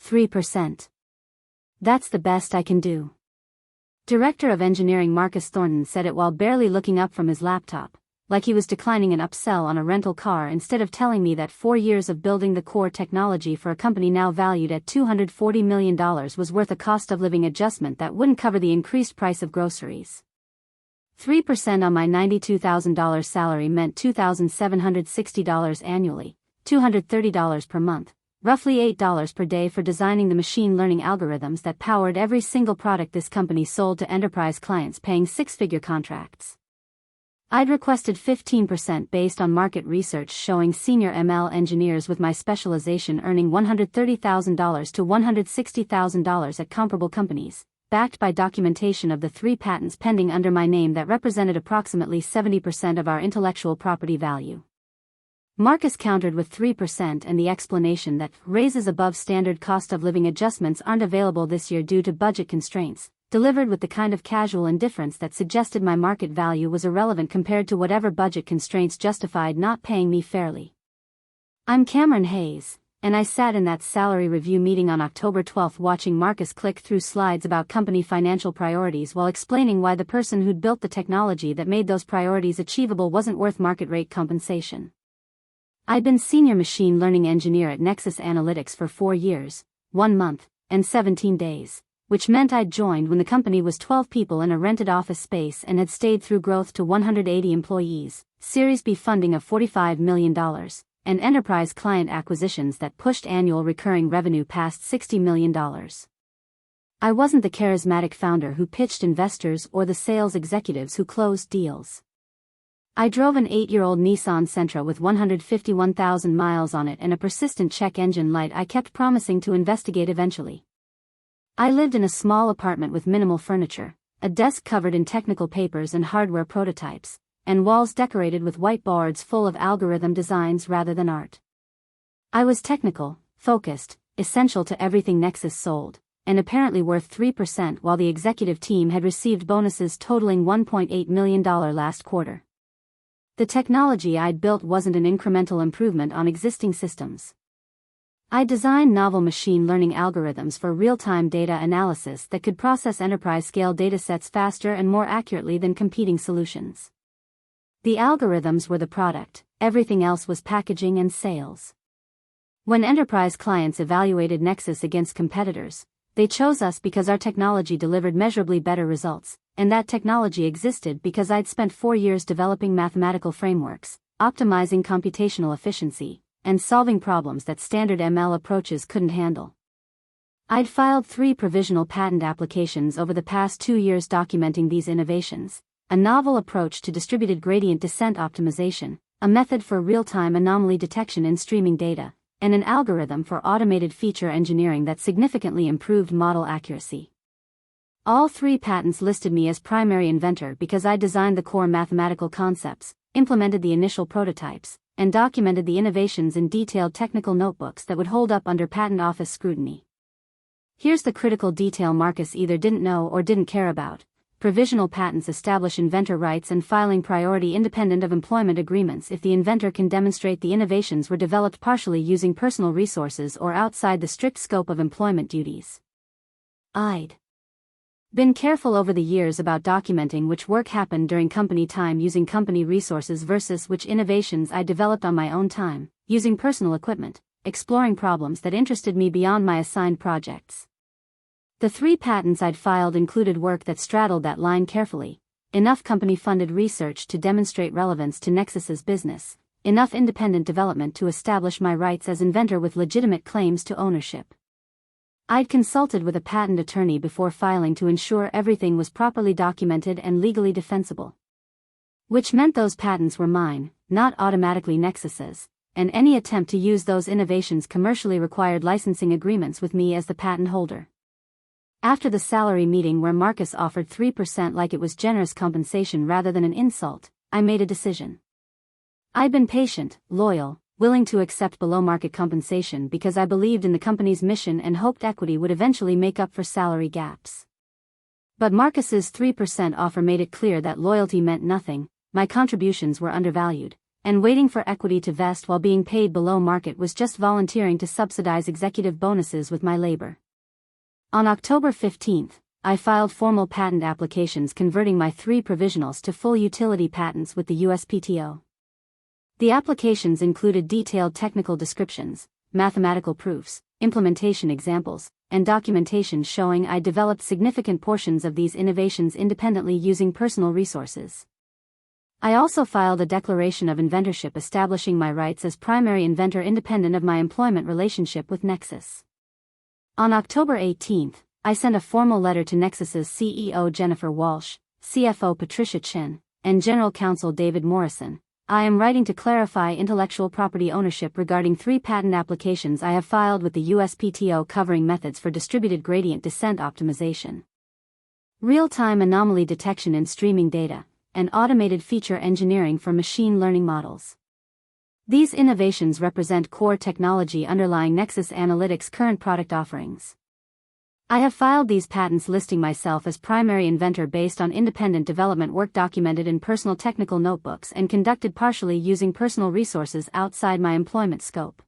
3%. That's the best I can do. Director of Engineering Marcus Thornton said it while barely looking up from his laptop, like he was declining an upsell on a rental car instead of telling me that 4 years of building the core technology for a company now valued at $240 million was worth a cost of living adjustment that wouldn't cover the increased price of groceries. 3% on my $92,000 salary meant $2,760 annually, $230 per month, roughly $8 per day for designing the machine learning algorithms that powered every single product this company sold to enterprise clients paying six-figure contracts. I'd requested 15% based on market research showing senior ML engineers with my specialization earning $130,000 to $160,000 at comparable companies, backed by documentation of the 3 patents pending under my name that represented approximately 70% of our intellectual property value. Marcus countered with 3% and the explanation that raises above standard cost of living adjustments aren't available this year due to budget constraints, delivered with the kind of casual indifference that suggested my market value was irrelevant compared to whatever budget constraints justified not paying me fairly. I'm Cameron Hayes, and I sat in that salary review meeting on October 12 watching Marcus click through slides about company financial priorities while explaining why the person who'd built the technology that made those priorities achievable wasn't worth market rate compensation. I'd been senior machine learning engineer at Nexus Analytics for 4 years, 1 month, and 17 days. Which meant I'd joined when the company was 12 people in a rented office space and had stayed through growth to 180 employees, Series B funding of $45 million, and enterprise client acquisitions that pushed annual recurring revenue past $60 million. I wasn't the charismatic founder who pitched investors or the sales executives who closed deals. I drove an 8-year-old Nissan Sentra with 151,000 miles on it and a persistent check engine light I kept promising to investigate eventually. I lived in a small apartment with minimal furniture, a desk covered in technical papers and hardware prototypes, and walls decorated with whiteboards full of algorithm designs rather than art. I was technical, focused, essential to everything Nexus sold, and apparently worth 3% while the executive team had received bonuses totaling $1.8 million last quarter. The technology I'd built wasn't an incremental improvement on existing systems. I designed novel machine learning algorithms for real-time data analysis that could process enterprise-scale datasets faster and more accurately than competing solutions. The algorithms were the product, everything else was packaging and sales. When enterprise clients evaluated Nexus against competitors, they chose us because our technology delivered measurably better results, and that technology existed because I'd spent 4 years developing mathematical frameworks, optimizing computational efficiency, and solving problems that standard ML approaches couldn't handle. I'd filed 3 provisional patent applications over the past 2 years documenting these innovations, a novel approach to distributed gradient descent optimization, a method for real-time anomaly detection in streaming data, and an algorithm for automated feature engineering that significantly improved model accuracy. All 3 patents listed me as primary inventor because I designed the core mathematical concepts, implemented the initial prototypes, and documented the innovations in detailed technical notebooks that would hold up under patent office scrutiny. Here's the critical detail Marcus either didn't know or didn't care about. Provisional patents establish inventor rights and filing priority independent of employment agreements if the inventor can demonstrate the innovations were developed partially using personal resources or outside the strict scope of employment duties. I'd been careful over the years about documenting which work happened during company time using company resources versus which innovations I developed on my own time, using personal equipment, exploring problems that interested me beyond my assigned projects. The 3 patents I'd filed included work that straddled that line carefully, enough company-funded research to demonstrate relevance to Nexus's business, enough independent development to establish my rights as inventor with legitimate claims to ownership. I'd consulted with a patent attorney before filing to ensure everything was properly documented and legally defensible. Which meant those patents were mine, not automatically Nexus's, and any attempt to use those innovations commercially required licensing agreements with me as the patent holder. After the salary meeting where Marcus offered 3% like it was generous compensation rather than an insult, I made a decision. I'd been patient, loyal, willing to accept below-market compensation because I believed in the company's mission and hoped equity would eventually make up for salary gaps. But Marcus's 3% offer made it clear that loyalty meant nothing, my contributions were undervalued, and waiting for equity to vest while being paid below market was just volunteering to subsidize executive bonuses with my labor. On October 15, I filed formal patent applications converting my 3 provisionals to full utility patents with the USPTO. The applications included detailed technical descriptions, mathematical proofs, implementation examples, and documentation showing I developed significant portions of these innovations independently using personal resources. I also filed a declaration of inventorship establishing my rights as primary inventor independent of my employment relationship with Nexus. On October 18, I sent a formal letter to Nexus's CEO Jennifer Walsh, CFO Patricia Chen, and General Counsel David Morrison. I am writing to clarify intellectual property ownership regarding 3 patent applications I have filed with the USPTO covering methods for distributed gradient descent optimization, real-time anomaly detection in streaming data, and automated feature engineering for machine learning models. These innovations represent core technology underlying Nexus Analytics' current product offerings. I have filed these patents listing myself as primary inventor based on independent development work documented in personal technical notebooks and conducted partially using personal resources outside my employment scope.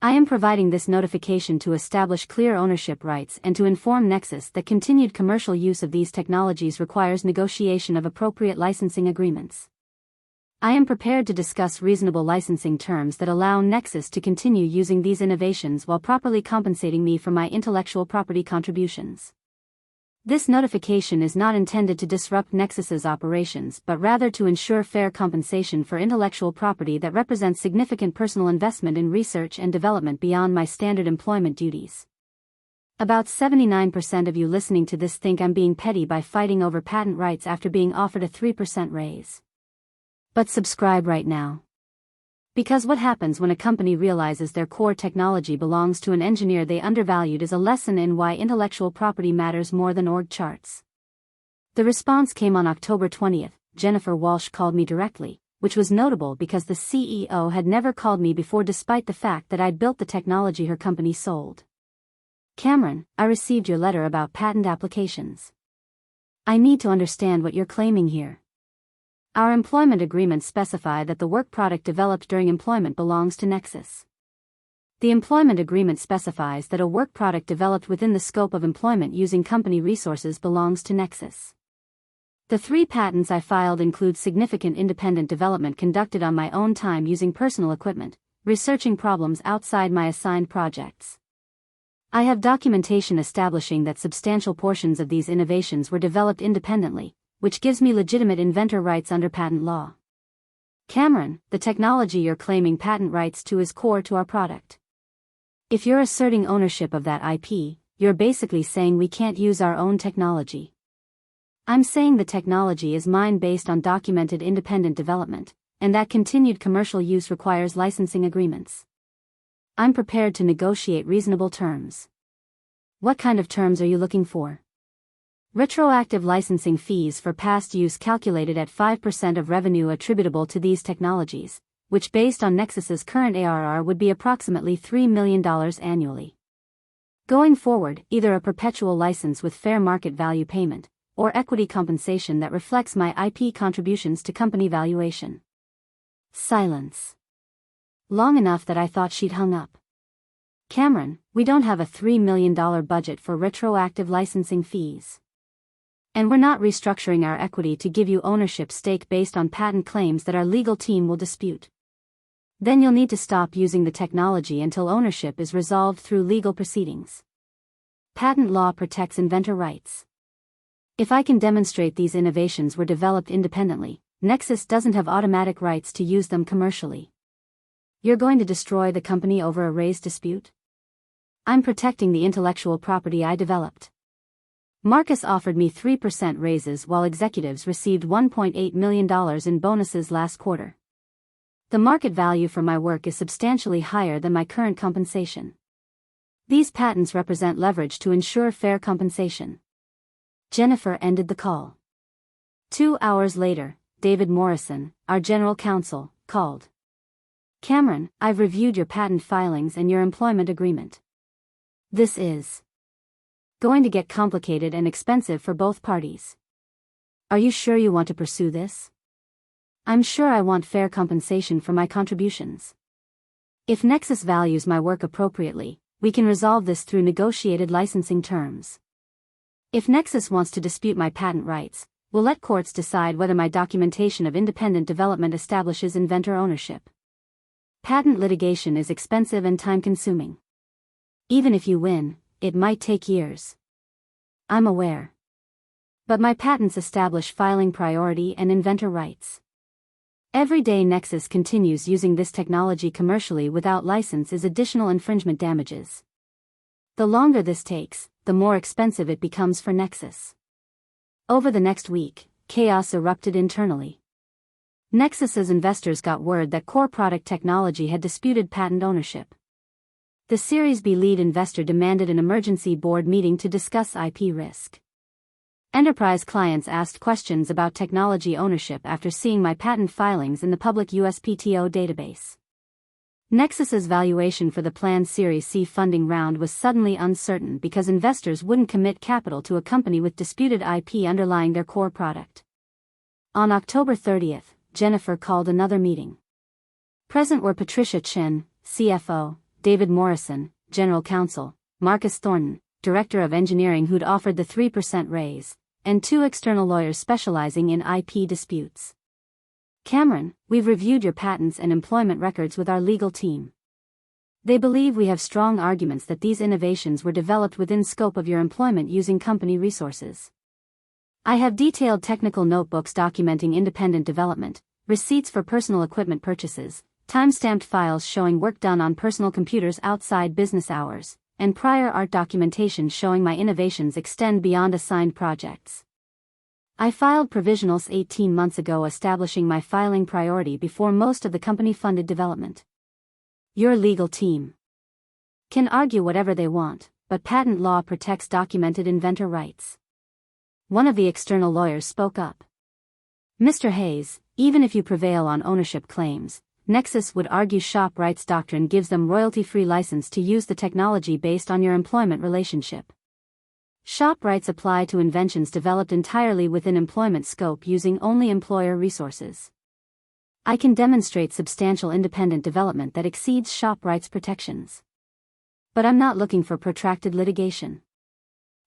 I am providing this notification to establish clear ownership rights and to inform Nexus that continued commercial use of these technologies requires negotiation of appropriate licensing agreements. I am prepared to discuss reasonable licensing terms that allow Nexus to continue using these innovations while properly compensating me for my intellectual property contributions. This notification is not intended to disrupt Nexus's operations but rather to ensure fair compensation for intellectual property that represents significant personal investment in research and development beyond my standard employment duties. About 79% of you listening to this think I'm being petty by fighting over patent rights after being offered a 3% raise. But subscribe right now. Because what happens when a company realizes their core technology belongs to an engineer they undervalued is a lesson in why intellectual property matters more than org charts. The response came on October 20. Jennifer Walsh called me directly, which was notable because the CEO had never called me before despite the fact that I'd built the technology her company sold. Cameron, I received your letter about patent applications. I need to understand what you're claiming here. Our employment agreements specify that the work product developed during employment belongs to Nexus. The employment agreement specifies that a work product developed within the scope of employment using company resources belongs to Nexus. The 3 patents I filed include significant independent development conducted on my own time using personal equipment, researching problems outside my assigned projects. I have documentation establishing that substantial portions of these innovations were developed independently, which gives me legitimate inventor rights under patent law. Cameron, the technology you're claiming patent rights to is core to our product. If you're asserting ownership of that IP, you're basically saying we can't use our own technology. I'm saying the technology is mine based on documented independent development, and that continued commercial use requires licensing agreements. I'm prepared to negotiate reasonable terms. What kind of terms are you looking for? Retroactive licensing fees for past use calculated at 5% of revenue attributable to these technologies, which based on Nexus's current ARR would be approximately $3 million annually. Going forward, either a perpetual license with fair market value payment, or equity compensation that reflects my IP contributions to company valuation. Silence. Long enough that I thought she'd hung up. Cameron, we don't have a $3 million budget for retroactive licensing fees. And we're not restructuring our equity to give you ownership stake based on patent claims that our legal team will dispute. Then you'll need to stop using the technology until ownership is resolved through legal proceedings. Patent law protects inventor rights. If I can demonstrate these innovations were developed independently, Nexus doesn't have automatic rights to use them commercially. You're going to destroy the company over a raise dispute? I'm protecting the intellectual property I developed. Marcus offered me 3% raises while executives received $1.8 million in bonuses last quarter. The market value for my work is substantially higher than my current compensation. These patents represent leverage to ensure fair compensation. Jennifer ended the call. 2 hours later, David Morrison, our general counsel, called. Cameron, I've reviewed your patent filings and your employment agreement. This is going to get complicated and expensive for both parties. Are you sure you want to pursue this? I'm sure I want fair compensation for my contributions. If Nexus values my work appropriately, we can resolve this through negotiated licensing terms. If Nexus wants to dispute my patent rights, we'll let courts decide whether my documentation of independent development establishes inventor ownership. Patent litigation is expensive and time-consuming. Even if you win, it might take years. I'm aware. But my patents establish filing priority and inventor rights. Every day Nexus continues using this technology commercially without license is additional infringement damages. The longer this takes, the more expensive it becomes for Nexus. Over the next week, chaos erupted internally. Nexus's investors got word that core product technology had disputed patent ownership. The Series B lead investor demanded an emergency board meeting to discuss IP risk. Enterprise clients asked questions about technology ownership after seeing my patent filings in the public USPTO database. Nexus's valuation for the planned Series C funding round was suddenly uncertain because investors wouldn't commit capital to a company with disputed IP underlying their core product. On October 30th, Jennifer called another meeting. Present were Patricia Chen, CFO, David Morrison, General Counsel, Marcus Thornton, Director of Engineering who'd offered the 3% raise, and 2 external lawyers specializing in IP disputes. Cameron, we've reviewed your patents and employment records with our legal team. They believe we have strong arguments that these innovations were developed within scope of your employment using company resources. I have detailed technical notebooks documenting independent development, receipts for personal equipment purchases, time-stamped files showing work done on personal computers outside business hours, and prior art documentation showing my innovations extend beyond assigned projects. I filed provisionals 18 months ago establishing my filing priority before most of the company-funded development. Your legal team can argue whatever they want, but patent law protects documented inventor rights. One of the external lawyers spoke up. Mr. Hayes, even if you prevail on ownership claims, Nexus would argue shop rights doctrine gives them royalty-free license to use the technology based on your employment relationship. Shop rights apply to inventions developed entirely within employment scope using only employer resources. I can demonstrate substantial independent development that exceeds shop rights protections. But I'm not looking for protracted litigation.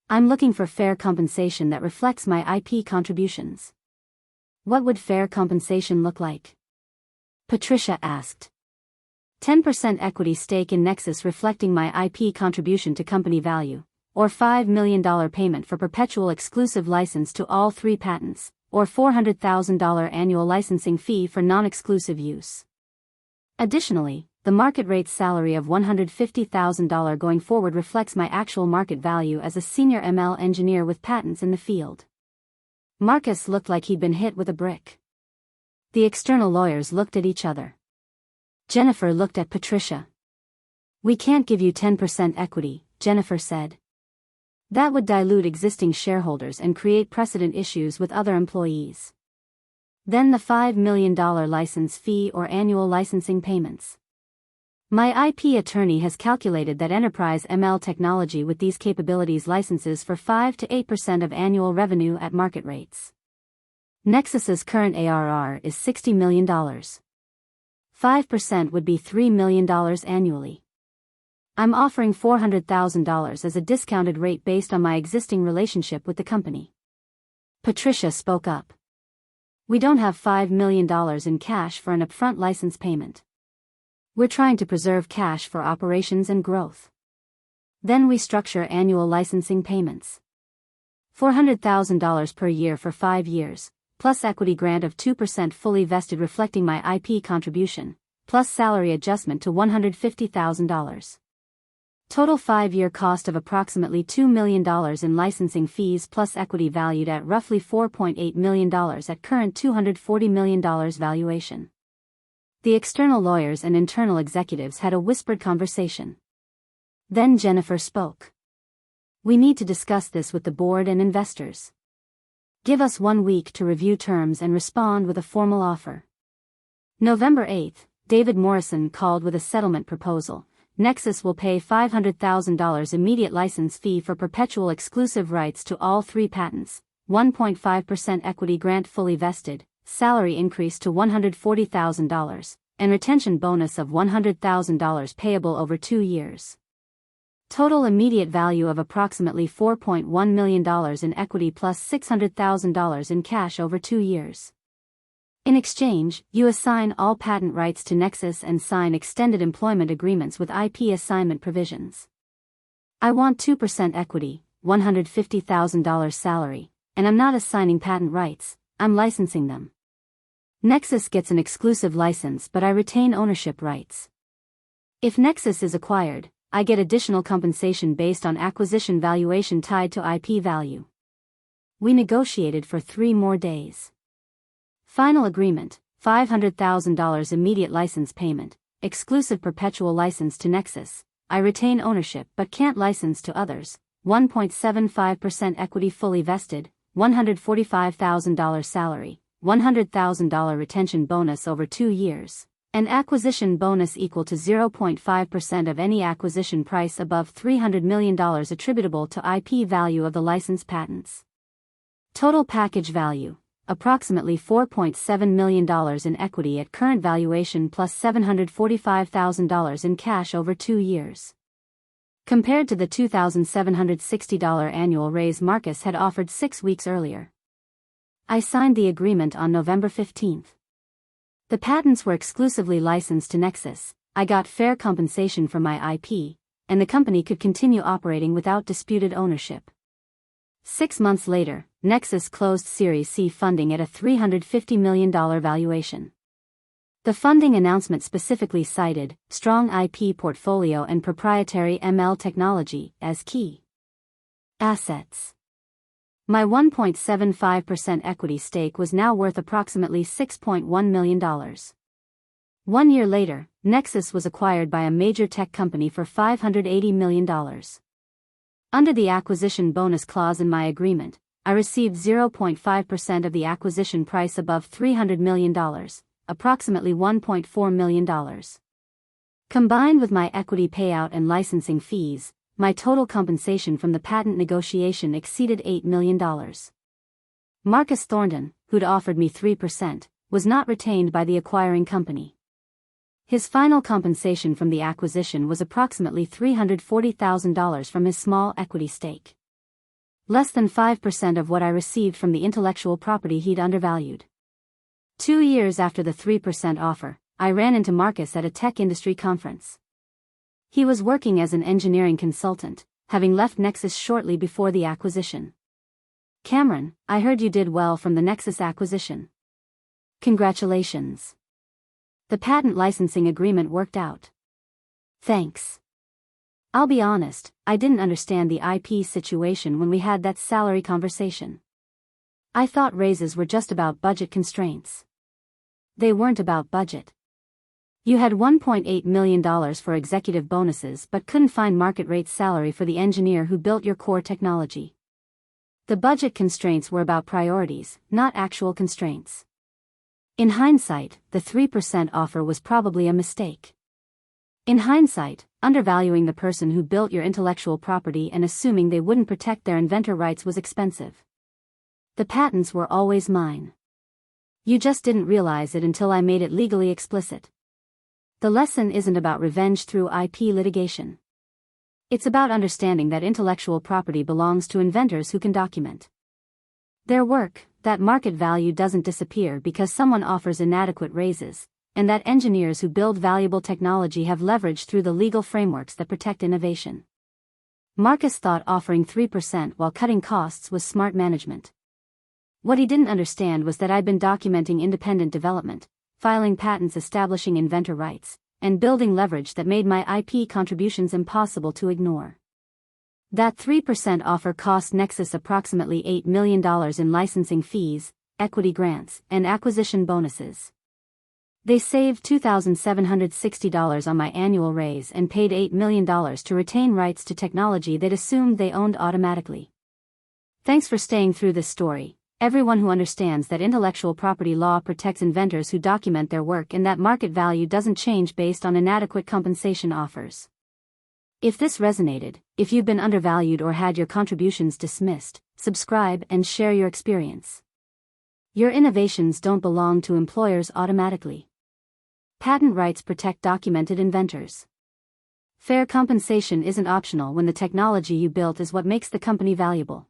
I'm looking for fair compensation that reflects my IP contributions. What would fair compensation look like? Patricia asked. 10% equity stake in Nexus reflecting my IP contribution to company value, or $5 million payment for perpetual exclusive license to all 3 patents, or $400,000 annual licensing fee for non-exclusive use. Additionally, the market rate salary of $150,000 going forward reflects my actual market value as a senior ML engineer with patents in the field. Marcus looked like he'd been hit with a brick. The external lawyers looked at each other. Jennifer looked at Patricia. We can't give you 10% equity, Jennifer said. That would dilute existing shareholders and create precedent issues with other employees. Then the $5 million license fee or annual licensing payments. My IP attorney has calculated that enterprise ML technology with these capabilities licenses for 5 to 8% of annual revenue at market rates. Nexus's current ARR is $60 million. 5% would be $3 million annually. I'm offering $400,000 as a discounted rate based on my existing relationship with the company. Patricia spoke up. We don't have $5 million in cash for an upfront license payment. We're trying to preserve cash for operations and growth. Then we structure annual licensing payments. $400,000 per year for 5 years, plus equity grant of 2% fully vested reflecting my IP contribution, plus salary adjustment to $150,000. Total 5-year cost of approximately $2 million in licensing fees plus equity valued at roughly $4.8 million at current $240 million valuation. The external lawyers and internal executives had a whispered conversation. Then Jennifer spoke. We need to discuss this with the board and investors. Give us 1 week to review terms and respond with a formal offer. November 8th, David Morrison called with a settlement proposal. Nexus will pay $500,000 immediate license fee for perpetual exclusive rights to all 3 patents, 1.5% equity grant fully vested, salary increase to $140,000, and retention bonus of $100,000 payable over 2 years. Total immediate value of approximately $4.1 million in equity plus $600,000 in cash over 2 years. In exchange, you assign all patent rights to Nexus and sign extended employment agreements with IP assignment provisions. I want 2% equity, $150,000 salary, and I'm not assigning patent rights, I'm licensing them. Nexus gets an exclusive license but I retain ownership rights. If Nexus is acquired, I get additional compensation based on acquisition valuation tied to IP value. We negotiated for 3 more days. Final agreement, $500,000 immediate license payment, exclusive perpetual license to Nexus, I retain ownership but can't license to others, 1.75% equity fully vested, $145,000 salary, $100,000 retention bonus over 2 years, and acquisition bonus equal to 0.5% of any acquisition price above $300 million attributable to IP value of the licensed patents. Total package value, approximately $4.7 million in equity at current valuation plus $745,000 in cash over 2 years. Compared to the $2,760 annual raise Marcus had offered 6 weeks earlier. I signed the agreement on November 15. The patents were exclusively licensed to Nexus, I got fair compensation for my IP, and the company could continue operating without disputed ownership. 6 months later, Nexus closed Series C funding at a $350 million valuation. The funding announcement specifically cited strong IP portfolio and proprietary ML technology as key assets. My 1.75% equity stake was now worth approximately $6.1 million. 1 year later, Nexus was acquired by a major tech company for $580 million. Under the acquisition bonus clause in my agreement, I received 0.5% of the acquisition price above $300 million, approximately $1.4 million. Combined with my equity payout and licensing fees, my total compensation from the patent negotiation exceeded $8 million. Marcus Thornton, who'd offered me 3%, was not retained by the acquiring company. His final compensation from the acquisition was approximately $340,000 from his small equity stake. Less than 5% of what I received from the intellectual property he'd undervalued. 2 years after the 3% offer, I ran into Marcus at a tech industry conference. He was working as an engineering consultant, having left Nexus shortly before the acquisition. "Cameron, I heard you did well from the Nexus acquisition. Congratulations. The patent licensing agreement worked out." "Thanks. I'll be honest, I didn't understand the IP situation when we had that salary conversation. I thought raises were just about budget constraints." "They weren't about budget. You had $1.8 million for executive bonuses but couldn't find market rate salary for the engineer who built your core technology. The budget constraints were about priorities, not actual constraints. In hindsight, the 3% offer was probably a mistake. In hindsight, undervaluing the person who built your intellectual property and assuming they wouldn't protect their inventor rights was expensive. The patents were always mine. You just didn't realize it until I made it legally explicit. The lesson isn't about revenge through IP litigation. It's about understanding that intellectual property belongs to inventors who can document their work, that market value doesn't disappear because someone offers inadequate raises, and that engineers who build valuable technology have leverage through the legal frameworks that protect innovation. Marcus thought offering 3% while cutting costs was smart management. What he didn't understand was that I'd been documenting independent development, filing patents establishing inventor rights, and building leverage that made my IP contributions impossible to ignore. That 3% offer cost Nexus approximately $8 million in licensing fees, equity grants, and acquisition bonuses. They saved $2,760 on my annual raise and paid $8 million to retain rights to technology they'd assumed they owned automatically. Thanks for staying through this story, everyone who understands that intellectual property law protects inventors who document their work and that market value doesn't change based on inadequate compensation offers. If this resonated, if you've been undervalued or had your contributions dismissed, subscribe and share your experience. Your innovations don't belong to employers automatically. Patent rights protect documented inventors. Fair compensation isn't optional when the technology you built is what makes the company valuable.